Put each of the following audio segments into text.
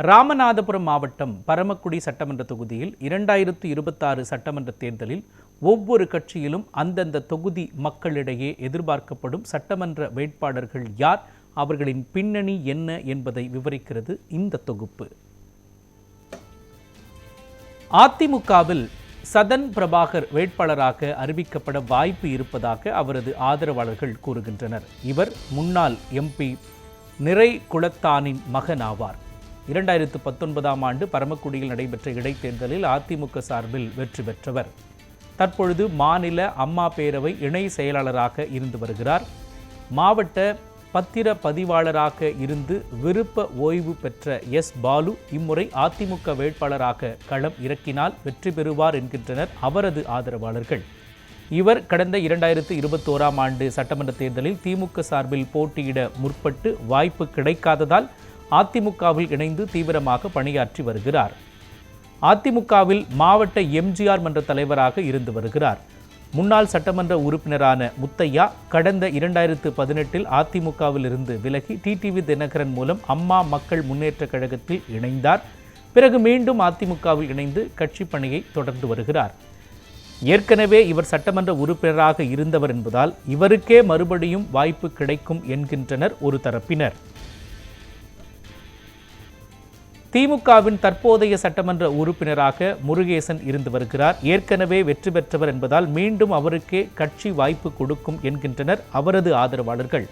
ராமநாதபுரம் மாவட்டம் பரமக்குடி சட்டமன்ற தொகுதியில் 2026 சட்டமன்ற தேர்தலில் ஒவ்வொரு கட்சியிலும் அந்தந்த தொகுதி மக்களிடையே எதிர்பார்க்கப்படும் சட்டமன்ற வேட்பாளர்கள் யார், அவர்களின் பின்னணி என்ன என்பதை விவரிக்கிறது இந்த தொகுப்பு. அதிமுகவில் சதன் பிரபாகர் வேட்பாளராக அறிவிக்கப்பட வாய்ப்பு இருப்பதாக அவரது ஆதரவாளர்கள் கூறுகின்றனர். இவர் முன்னாள் எம்பி நிறை குளத்தானின் மகன் ஆவார். 2019ஆம் ஆண்டு பரமக்குடியில் நடைபெற்ற இடைத்தேர்தலில் அதிமுக சார்பில் வெற்றி பெற்றவர். தற்பொழுது மாநில அம்மா பேரவை இணை செயலாளராக இருந்து வருகிறார். மாவட்ட பத்திர பதிவாளராக இருந்து விருப்ப ஓய்வு பெற்ற பாலு இம்முறை அதிமுக வேட்பாளராக களம் இறக்கினால் வெற்றி பெறுவார் என்கின்றனர் அவரது ஆதரவாளர்கள். இவர் கடந்த 2021ஆம் ஆண்டு சட்டமன்ற தேர்தலில் திமுக சார்பில் போட்டியிட முற்பட்டு வாய்ப்பு கிடைக்காததால் அதிமுகவில் இணைந்து தீவிரமாக பணியாற்றி வருகிறார். அதிமுகவில் மாவட்ட எம்ஜிஆர் மன்ற தலைவராக இருந்து வருகிறார். முன்னாள் சட்டமன்ற உறுப்பினரான முத்தையா கடந்த 2018இல் அதிமுகவில் இருந்து விலகி டிடிவி தினகரன் மூலம் அம்மா மக்கள் முன்னேற்ற கழகத்தில் இணைந்தார். பிறகு மீண்டும் அதிமுகவில் இணைந்து கட்சி பணியை தொடர்ந்து வருகிறார். ஏற்கனவே இவர் சட்டமன்ற உறுப்பினராக இருந்தவர் என்பதால் இவருக்கே மறுபடியும் வாய்ப்பு கிடைக்கும் என்கின்றனர் ஒரு தரப்பினர். திமுகவின் தற்போதைய சட்டமன்ற உறுப்பினராக முருகேசன் இருந்து வருகிறார். ஏற்கனவே வெற்றி பெற்றவர் என்பதால் மீண்டும் அவருக்கே கட்சி வாய்ப்பு கொடுக்கும் என்கின்றனர் அவரது ஆதரவாளர்கள்.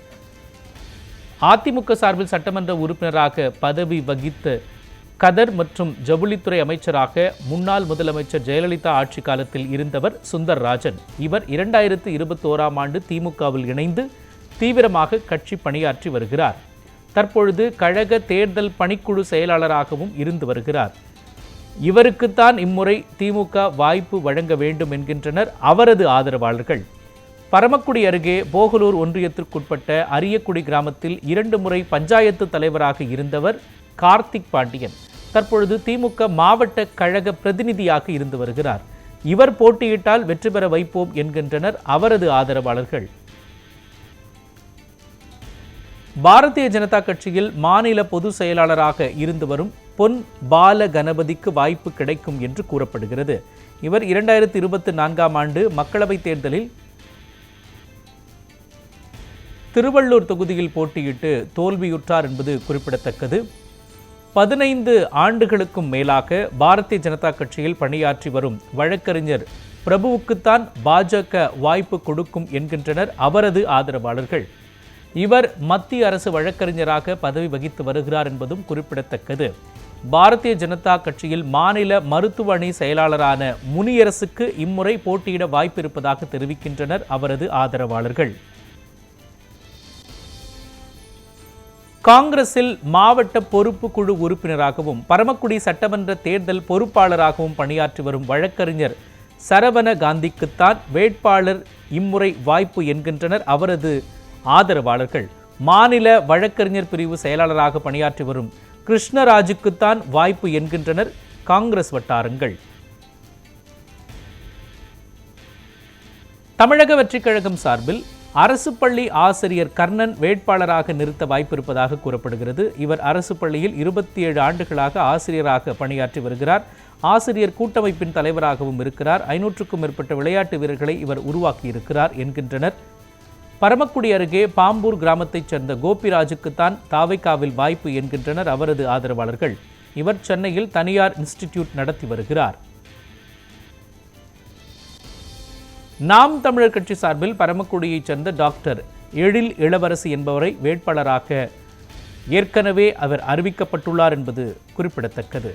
அதிமுக சார்பில் சட்டமன்ற உறுப்பினராக பதவி வகித்த கதர் மற்றும் ஜவுளித்துறை அமைச்சராக முன்னாள் முதலமைச்சர் ஜெயலலிதா ஆட்சி காலத்தில் இருந்தவர் சுந்தர்ராஜன். இவர் 2021ஆம் ஆண்டு திமுகவில் இணைந்து தீவிரமாக கட்சி பணியாற்றி வருகிறார். தற்பொழுது கழக தேர்தல் பணிக்குழு செயலாளராகவும் இருந்து வருகிறார். இவருக்குத்தான் இம்முறை திமுக வாய்ப்பு வழங்க வேண்டும் என்கின்றனர் அவரது ஆதரவாளர்கள். பரமக்குடி அருகே போகலூர் ஒன்றியத்திற்குட்பட்ட அரியக்குடி கிராமத்தில் 2 முறை பஞ்சாயத்து தலைவராக இருந்தவர் கார்த்திக் பாண்டியன். தற்பொழுது திமுக மாவட்ட கழக பிரதிநிதியாக இருந்து வருகிறார். இவர் போட்டியிட்டால் வெற்றி பெற வைப்போம் என்கின்றனர் அவரது ஆதரவாளர்கள். பாரதிய ஜனதா கட்சியில் மாநில பொதுச் செயலாளராக இருந்து வரும் பொன் பால கணபதிக்கு வாய்ப்பு கிடைக்கும் என்று கூறப்படுகிறது. இவர் 2024ஆம் ஆண்டு மக்களவைத் தேர்தலில் திருவள்ளூர் தொகுதியில் போட்டியிட்டு தோல்வியுற்றார் என்பது குறிப்பிடத்தக்கது. 15 ஆண்டுகளுக்கும் மேலாக பாரதிய ஜனதா கட்சியில் பணியாற்றி வரும் வழக்கறிஞர் பிரபுவுக்குத்தான் பாஜக வாய்ப்பு கொடுக்கும் என்கின்றனர் அவரது ஆதரவாளர்கள். இவர் மத்திய அரசு வழக்கறிஞராக பதவி வகித்து வருகிறார் என்பதும் குறிப்பிடத்தக்கது. பாரதிய ஜனதா கட்சியில் மாநில மருத்துவ அணி செயலாளரான முனியரசுக்கு இம்முறை போட்டியிட வாய்ப்பு இருப்பதாக தெரிவிக்கின்றனர் அவரது ஆதரவாளர்கள். காங்கிரஸில் மாவட்ட பொறுப்பு குழு உறுப்பினராகவும் பரமக்குடி சட்டமன்ற தேர்தல் பொறுப்பாளராகவும் பணியாற்றி வரும் வழக்கறிஞர் சரவண காந்திக்குத்தான் வேட்பாளர் இம்முறை வாய்ப்பு என்கின்றனர் அவரது ஆதரவாளர்கள். மாநில வழக்கறிஞர் பிரிவு செயலாளராக பணியாற்றி வரும் கிருஷ்ணராஜுக்குத்தான் வாய்ப்பு என்கின்றனர் காங்கிரஸ் வட்டாரங்கள். தமிழக வெற்றிக் கழகம் சார்பில் அரசு பள்ளி ஆசிரியர் கர்ணன் வேட்பாளராக நிறுத்த வாய்ப்பு இருப்பதாக கூறப்படுகிறது. இவர் அரசு பள்ளியில் 27 ஆண்டுகளாக ஆசிரியராக பணியாற்றி வருகிறார். ஆசிரியர் கூட்டமைப்பின் தலைவராகவும் இருக்கிறார். 500க்கும் மேற்பட்ட விளையாட்டு வீரர்களை இவர் உருவாக்கியிருக்கிறார் என்கின்றனர். பரமக்குடி அருகே பாம்பூர் கிராமத்தைச் சேர்ந்த கோபிராஜுக்குத்தான் தாவைக்காவில் வாய்ப்பு என்கின்றனர் அவரது ஆதரவாளர்கள். இவர் சென்னையில் தனியார் இன்ஸ்டிடியூட் நடத்தி வருகிறார். நாம் தமிழர் கட்சி சார்பில் பரமக்குடியைச் சேர்ந்த டாக்டர் எழில் இளவரசி என்பவரை வேட்பாளராக ஏற்கனவே அவர் அறிவிக்கப்பட்டுள்ளார் என்பது குறிப்பிடத்தக்கது.